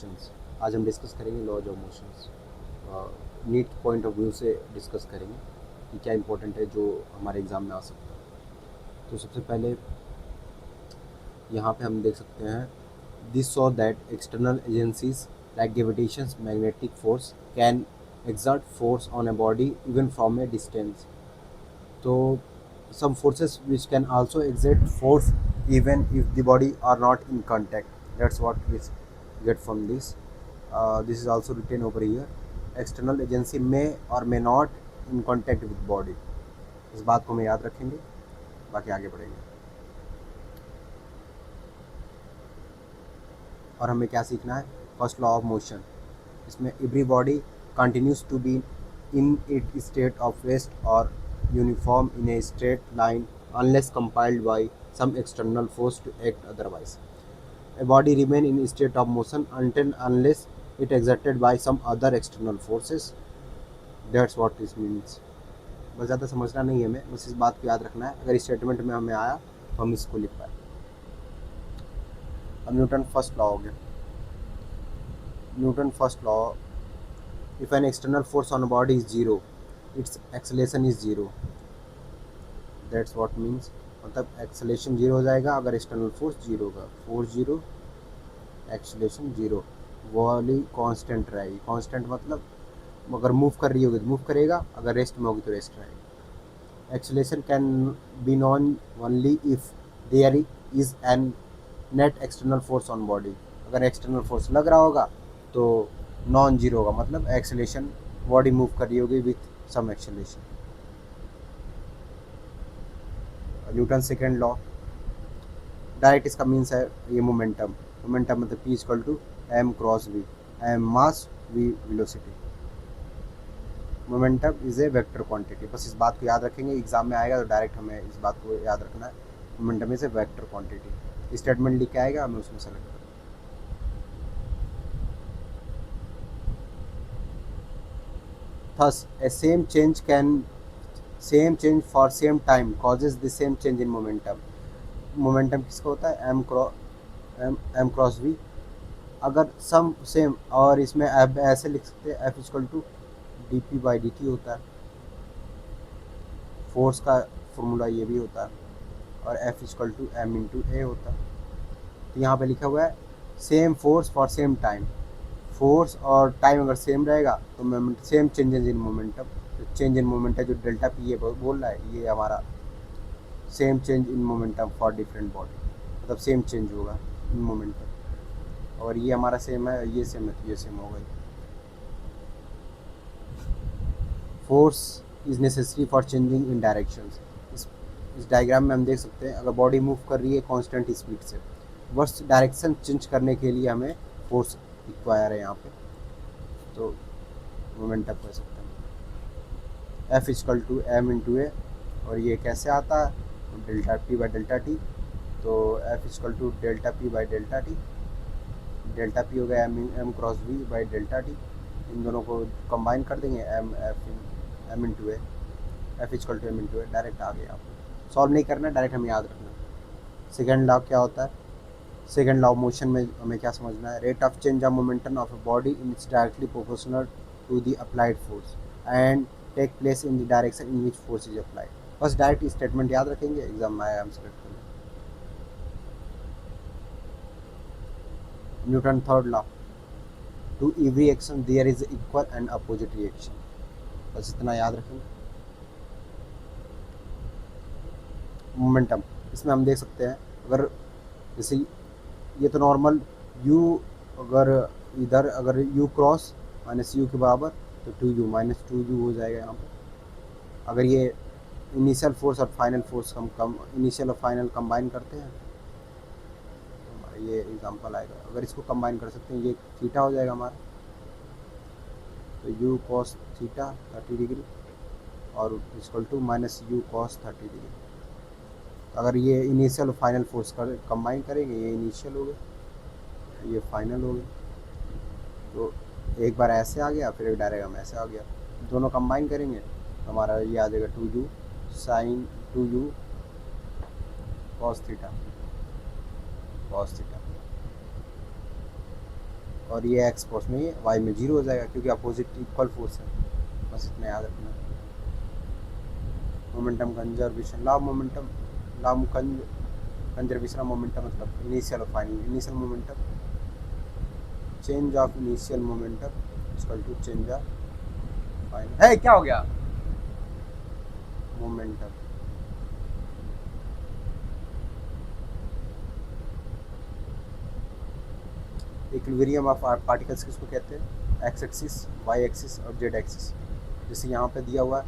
Motions. आज हम discuss करेंगे laws of motions, NEET point of view से डिस्कस करेंगे कि क्या इंपॉर्टेंट है जो हमारे एग्ज़ाम में आ सकता है। तो सबसे पहले यहाँ पे हम देख सकते हैं, this so that external agencies like gravitations magnetic force can exert force on a body even from a distance. So some forces which can also exert force even if the body are not in contact. That's what we get from this. This is also written over here. External agency may or may not in contact with body. इस बात को हम याद रखेंगे, बाकी आगे बढ़ेंगे। और हमें क्या सीखना है? First law of motion. इसमें every body continues to be in its state of rest or uniform in a straight line unless compelled by some external force to act otherwise. A body remains in a state of motion until unless it exerted by some other external forces. That's what this means. बस ज़्यादा समझना नहीं है हमें, बस इस बात को याद रखना है। अगर इस स्टेटमेंट में हमें आया तो हम इसको लिख पाए। अब न्यूटन फर्स्ट लॉ हो गया। Newton first law, if an external force on a body is zero, its acceleration is zero. That's what means, मतलब एक्सेलेशन जीरो हो जाएगा अगर एक्सटर्नल फोर्स जीरो होगा। फोर्स जीरो, एक्सेलेशन जीरो, वाली constant रहेगी। Constant मतलब अगर मूव कर रही होगी तो मूव करेगा, अगर रेस्ट में होगी तो रेस्ट रहेगी। Acceleration can be known only if there is an net external force on body. अगर एक्सटर्नल फोर्स लग रहा होगा तो नॉन जीरो होगा, मतलब एक्सेलेशन, बॉडी मूव कर रही होगी with some acceleration. Newton second law, direct इसका मीन्स है ये मोमेंटम। मोमेंटम मतलब P equal to M cross V, M mass V velocity. Momentum is a vector quantity. बस इस बात को याद रखेंगे, एग्जाम में आएगा तो डायरेक्ट हमें इस बात को याद रखना है, momentum is a vector quantity. Statement लिख के आएगा, हमें उसमें सेलेक्ट करना। Thus, a same change for same time causes the same change in momentum. Momentum किसका होता है? M cross V. अगर सम सेम, और इसमें अब ऐसे लिख सकते हैं F equal to D P by D T होता है। फोर्स का फॉर्मूला ये भी होता है, और F equal to M into A होता है। तो यहाँ पे लिखा हुआ है same force for same time. Force और टाइम अगर सेम रहेगा तो moment same changes in momentum. तो चेंज इन मोमेंटम जो डेल्टा पी ये बोल रहा है, ये हमारा same change in momentum for different body, मतलब सेम चेंज होगा इन मोमेंटम। और ये हमारा सेम है, ये सेम है, तो ये सेम होगा। Force is necessary for changing in directions. इस डायग्राम में हम देख सकते हैं, अगर बॉडी मूव कर रही है कांस्टेंट स्पीड से, बस डायरेक्शन चेंज करने के लिए हमें फोर्स रिक्वायर है यहाँ पे, तो मोमेंटम कह सकते हैं। F equal to M into A, और ये कैसे आता है? Delta P by delta T. तो F equal to delta P by delta T, delta P हो गया M cross V by delta T. इन दोनों को कंबाइन कर देंगे, M into A, F equal to M into A. Direct आ गया, आपको सॉल्व नहीं करना, डायरेक्ट हमें याद रखना। सेकेंड लॉ क्या होता है? सेकेंड लॉ ऑफ मोशन में हमें क्या समझना है? Rate of change of momentum of a body in its directly proportional to the applied force and take place in the direction in which force is applied. बस direct statement याद रखेंगे, exam में आया हम सेलेक्ट करेंगे। Newton third law, to every action there is equal and opposite reaction. बस इतना याद रखेंगे। मोमेंटम, इसमें हम देख सकते हैं, अगर जैसे ये तो नॉर्मल u, अगर इधर अगर u क्रॉस माइनस यू के बराबर तो 2u माइनस 2u हो जाएगा यहाँ पर। अगर ये इनिशियल फोर्स और फाइनल फोर्स हम इनिशियल और फाइनल कंबाइन करते हैं तो हमारा ये एग्जांपल आएगा। अगर इसको कंबाइन कर सकते हैं, ये थीटा हो जाएगा हमारा, तो u cos थीटा 30 डिग्री और equal to minus u cos 30 degree. अगर ये इनिशियल और फाइनल फोर्स कंबाइन करेंगे, ये इनिशियल हो गया, ये फाइनल हो गया, तो एक बार ऐसे आ गया, फिर एक डायरेक्ट हम ऐसे आ गया, दोनों कंबाइन करेंगे तो हमारा ये आ जाएगा 2u sine 2u cos theta, cos theta. और ये एक्स फोर्स में ये वाई में 0 हो जाएगा क्योंकि अपोजिट इक्वल फोर्स है। बस इतना याद रखना। Momentum conservation, law momentum, law conservation of momentum मतलब इनिशियल और final. Initial momentum, change of initial momentum equal to change of final है क्या हो गया? मोमेंटम। इक्विलिब्रियम ऑफ पार्टिकल्स किसको कहते हैं? एक्स एक्सिस, वाई एक्सिस और जेड एक्सिस। जैसे यहाँ पे दिया हुआ है,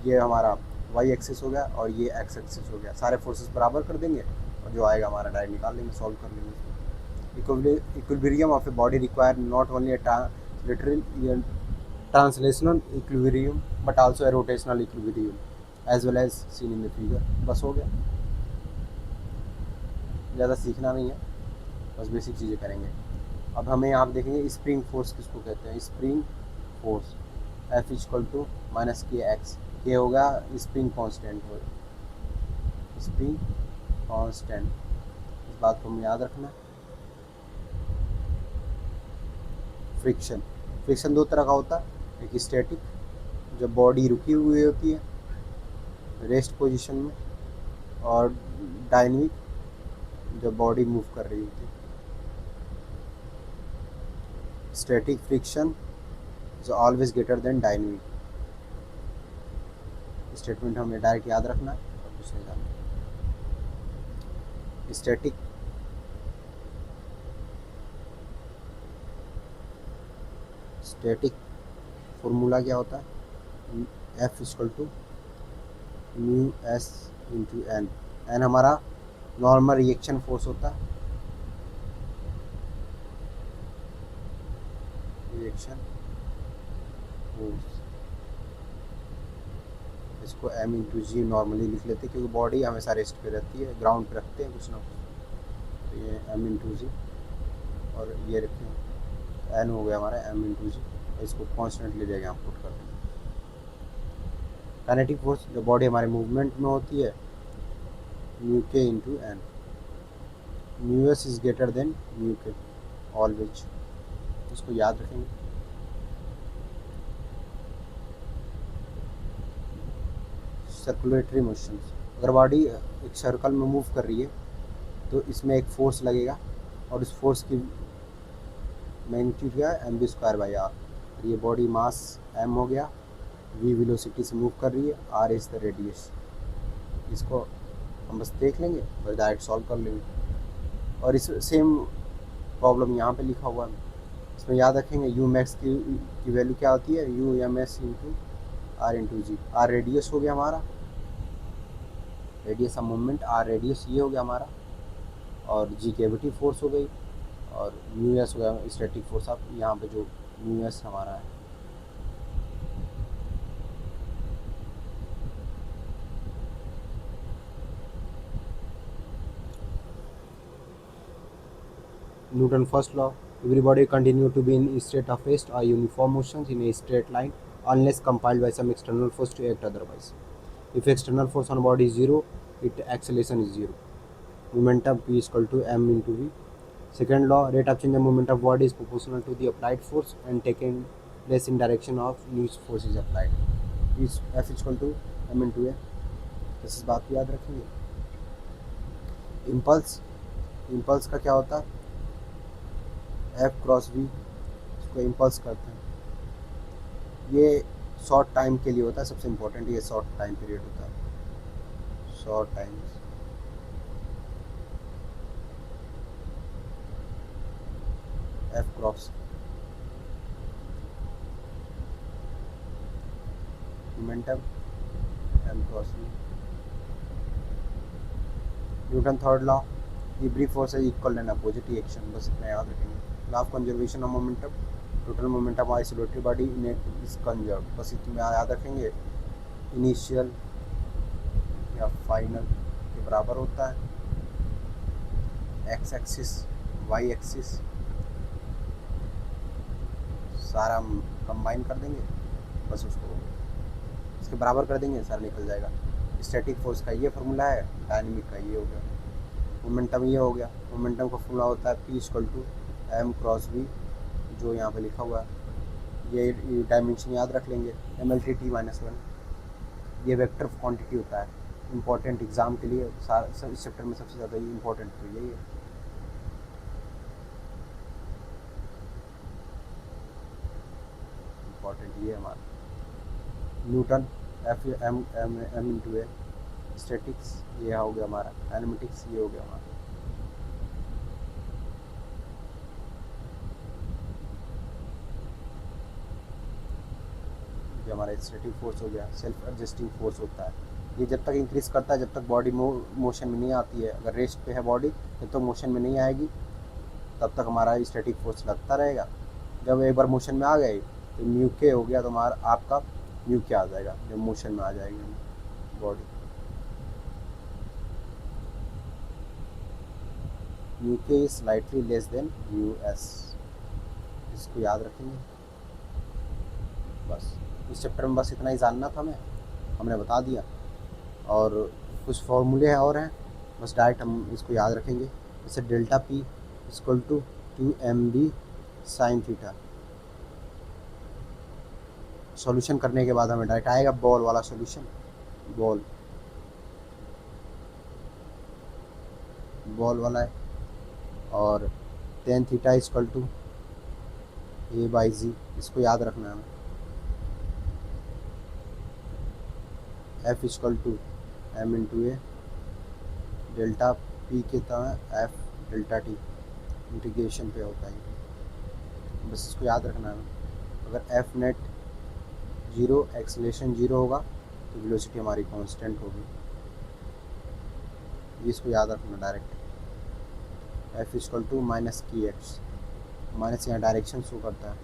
ये हमारा वाई एक्सिस हो गया और ये एक्स एक्सिस हो गया। सारे फोर्सेस बराबर कर देंगे और जो आएगा हमारा डायरेक्ट निकाल लेंगे, सॉल्व कर लेंगे। Equilibrium of a body require not only literal translational equilibrium but also a rotational equilibrium as well as seen in the figure. बस हो गया, ज़्यादा सीखना नहीं है, बस बेसिक चीज़ें करेंगे। अब हमें यहाँ देखेंगे स्प्रिंग फोर्स किसको कहते हैं? Spring force F equal to minus K X. K होगा स्प्रिंग कांस्टेंट, हो स्प्रिंग कांस्टेंट, इस बात को हमें याद रखना। फ्रिक्शन, फ्रिक्शन दो तरह का होता है, एक स्टैटिक जब बॉडी रुकी हुई होती है रेस्ट पोजीशन में, और डायनेमिक जब बॉडी मूव कर रही होती है। Static friction is always greater than dynamic. Statement हमें डायरेक्ट याद रखना है और कुछ नहीं जानना। स्टैटिक स्टैटिक फॉर्मूला क्या होता है? F equal to mu S into N. N हमारा नॉर्मल रिएक्शन फोर्स होता है, रिएक्शन फोर्स। इसको एम इंटू जी नॉर्मली लिख लेते हैं क्योंकि बॉडी हमेशा रेस्ट पे रहती है, ग्राउंड पे रखते हैं कुछ ना कुछ। तो ये एम इंटू जी और ये रखें एन हो गया हमारा एम इंटू जी, और इसको कॉन्स्टेंट ले जाएगा, हम पुट कर देंगे। काइनेटिक फोर्स जो बॉडी हमारे मूवमेंट में होती है, mu K into N. Mu S is greater than mu K always, इसको याद रखेंगे। सर्कुलेटरी मोशंस, अगर बॉडी एक सर्कल में मूव कर रही है तो इसमें एक फोर्स लगेगा और इस फोर्स की मैग्नीट्यूड क्या है? M V square by R. ये बॉडी मास एम हो गया, वी वेलोसिटी से मूव कर रही है, आर इज द रेडियस। इसको हम बस देख लेंगे, बस डायरेक्ट सॉल्व कर लेंगे। और इस सेम प्रॉब्लम यहाँ पे लिखा हुआ है, इसमें याद रखेंगे यू मैक्स की वैल्यू क्या होती है? U M S into R into G. R radius हो गया हमारा, radius of movement, R radius ये हो गया हमारा, और जी ग्रेविटी फोर्स हो गई, और म्यू एस हो गया स्टैटिक फोर्स। आप यहाँ पे जो म्यू एस हमारा है, Newton first law, everybody continue to be in state of rest or uniform motions in a straight line unless compelled by some external force to act otherwise. If external force on body is 0, its acceleration is 0. Momentum P is equal to m into v. Second law, rate of change of moment of body is proportional to the applied force and taken place in direction of which force is applied. F is equal to m into a. इस बात को याद रखेंगे। Impulse, impulse का क्या होता है? F cross we, इसको इम्पल्स करते हैं। ये शॉर्ट टाइम के लिए होता है, सबसे इम्पोर्टेंट ये शॉर्ट टाइम पीरियड होता है, short time. F cross momentum, M cross V. Newton third law, every force is equal and opposite reaction. बस इतना याद रखेंगे। Law of conservation of momentum, total momentum isolated body in is conserve. बस इतना याद रखेंगे। इनिशियल या final के बराबर होता है, एक्स एक्सिस वाई एक्सिस सारा कंबाइन कर देंगे, बस उसको इसके बराबर कर देंगे, सारा निकल जाएगा। स्टैटिक फोर्स का ये फार्मूला है, डायनेमिक का ये हो गया। मोमेंटम ये हो गया। मोमेंटम का फॉर्मूला होता है P equal to M cross V, जो यहाँ पे लिखा हुआ है, ये डायमेंशन याद रख लेंगे, M L T T minus one, ये वेक्टर क्वांटिटी होता है इंपॉर्टेंट एग्ज़ाम के लिए। इस चैप्टर में सबसे ज़्यादा ये इंपॉर्टेंट तो यही है। इंपॉर्टेंट ये हमारा Newton, F M M M into A, statics ये हो गया हमारा, एनालिटिक्स ये हो गया हमारा। ये हमारा स्टैटिक फोर्स हो गया, सेल्फ एडजस्टिंग फोर्स होता है। ये जब तक इंक्रीज़ करता है जब तक बॉडी मोशन में नहीं आती है। अगर रेस्ट पे है बॉडी जब तक मोशन में नहीं आएगी तब तक हमारा स्टैटिक फोर्स लगता रहेगा। जब एक बार मोशन में आ गए तो म्यू के हो गया, तो हमारा आपका म्यू के आ जाएगा जब मोशन में आ जाएगी बॉडी। म्यू के is slightly less than mu S, इसको याद रखेंगे। बस इस चैप्टर में बस इतना ही जानना था हमने बता दिया। और कुछ फॉर्मूले हैं और हैं, बस डायरेक्ट हम इसको याद रखेंगे। जैसे delta P equal to 2mb sine theta. Solution करने के बाद हमें डायरेक्ट आएगा बॉल वाला सॉल्यूशन, बॉल वाला है। और tan theta equal to A by G, इसको याद रखना है। F equal to M into A, delta P के तरह एफ डेल्टा टी, इंटीग्रेशन पे होता है। बस इसको याद रखना है। अगर F net zero, acceleration zero होगा तो वेलोसिटी हमारी कांस्टेंट होगी, इसको याद रखना direct. F equal to minus K X, minus यहाँ डायरेक्शन शो करता है।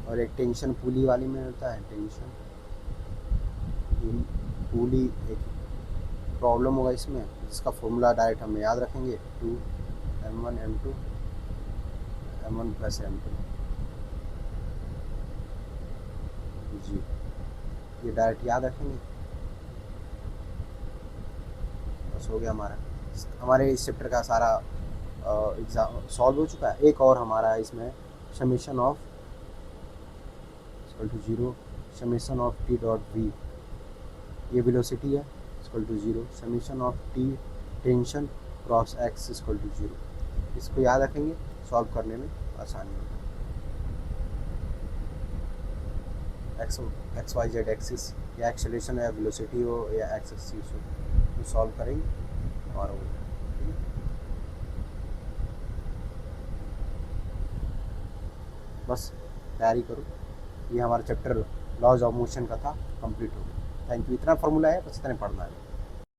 और एक टेंशन पुली वाली में होता है, टेंशन पुली एक प्रॉब्लम होगा इसमें, जिसका फॉर्मूला डायरेक्ट हम याद रखेंगे, 2m1 m2 m1 plus m2 जी, ये डायरेक्ट याद रखेंगे। बस हो गया हमारे इस चैप्टर का सारा एग्ज़ाम सॉल्व हो चुका है। एक और हमारा इसमें summation of equal to zero, summation of T dot V, ये वेलोसिटी है equal to zero, summation of T tension cross X equal to zero. इसको याद रखेंगे, सॉल्व करने में आसानी होगी। एक्स वाई जेड एक्सिस, या एक्सेलरेशन या वेलोसिटी हो या एक्स एक्सिस हो, तो सॉल्व करेंगे और हो जाएगा। बस तैयारी करो। ये हमारा चैप्टर लॉज ऑफ मोशन का था, कंप्लीट हो गया। Thank you. इतना फार्मूला है, बस इतने पढ़ना है।